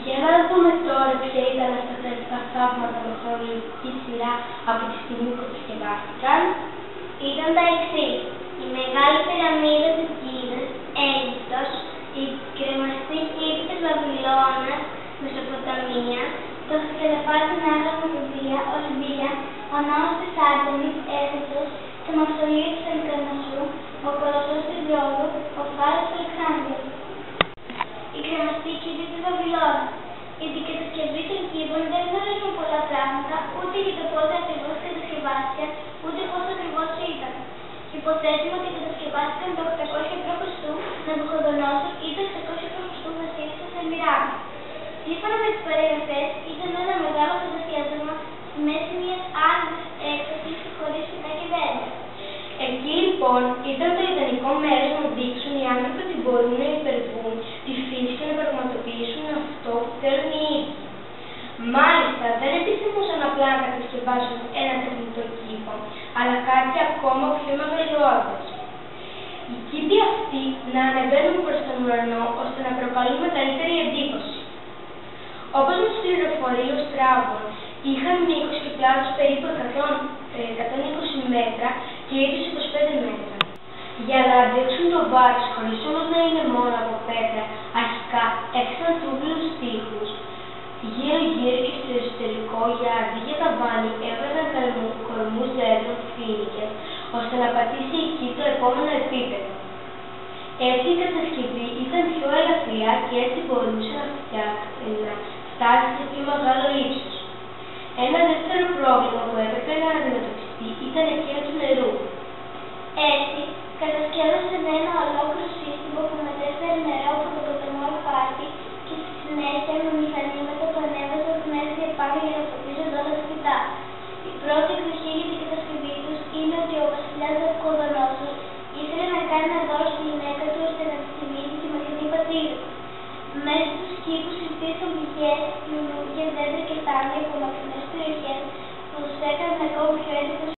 Για να δούμε τώρα ποια ήταν αυτά τα 7 θαύματα με χρονολογική σειρά από τη στιγμή που κατασκευάστηκαν. Ήταν τα εξής: η Μεγάλη Πυραμίδα της Γίζας, Αίγυπτος, η κρεμαστή κήπη της Βαβυλώνας, Μεσοποταμία, το σκελεφάκι Άγα Μεσοδία, Ολυμπία, ο ναός της Άρτεμις, Έφεσος, το μαυσολείο της Αλικαρνασσού, ο Κολοσσός της Ρόδου, ο Φάρος της Αλεξάνδρειας. Η κρεμαστή κήπη της Βαβυλώνας. Για την κατασκευή των κήπων δεν γνωρίζουμε πολλά πράγματα, ούτε για το πότε ακριβώς κατασκευάστηκαν, ούτε πώς ακριβώς ήταν. Υποθέτουμε ότι κατασκευάστηκαν το 800 π.Χ. Ναβουχοδονόσορ ή το 600 π.Χ. βασίλισσα Σεμιράμι. Σύμφωνα με τις περιγραφές, ήταν ένα μεγάλο κατασκεύασμα στη μέση μιας άνετης έκτασης χωρίς φυτά και δέντρα. Εκεί λοιπόν ήταν το ιδανικό μέρος να δείξουν οι άνθρωποι ότι μπορούν να υπερβούν τη φύση και να πραγματοποιήσουν αυτό που θέλουν οι ίδιοι. Μάλιστα, δεν επιθυμούσαν απλά να κατασκευάσουν ένα τεχνητό κήπο, αλλά κάτι ακόμα πιο μεγαλειώδες. Οι κήποι αυτοί να ανεβαίνουν προς τον ουρανό ώστε να προκαλούν μεγαλύτερη εντύπωση. Όπως μας πληροφορεί ο Στράβων, είχαν μήκος και πλάτος περίπου 120 μέτρα και ύψος 25 μέτρα. Για να αντέξουν το βάρος, χωρίς όμως να είναι μόνο από πέτρα, αρχικά έξαναν τούβλους τοίχους γύρω-γύρω και στο εσωτερικό για αντί για ταβάνι έβαζαν κορμούς δέντρων, φοίνικες, ώστε να πατήσει εκεί το επόμενο επίπεδο. Έτσι η κατασκευή ήταν πιο ελαφριά και έτσι μπορούσε να φτάσει σε πιο μεγάλο ύψος. Ένα δεύτερο πρόβλημα που έπρεπε να αντιμετωπιστεί ήταν εκείνο του νερού. Έτσι, κατασκεύασαν ένα ολόκληρο σύστημα που μετέφερε νερό από τον ποταμό Εφάτη και στη συνέχεια με μηχανήματα που ανέβαζαν μέχρι επάνω για να ποτίζουν όλα τα φυτά. Η πρώτη εκδοχή για την κατασκευή τους είναι ότι ο βασιλιάς Ναβουχοδονόσορ ήθελε να κάνει ένα δώρο στη γυναίκα του ώστε να τη θυμίζει τη μακρινή πατρίδα. Μέσα στους κήπους υπήρχαν πηγές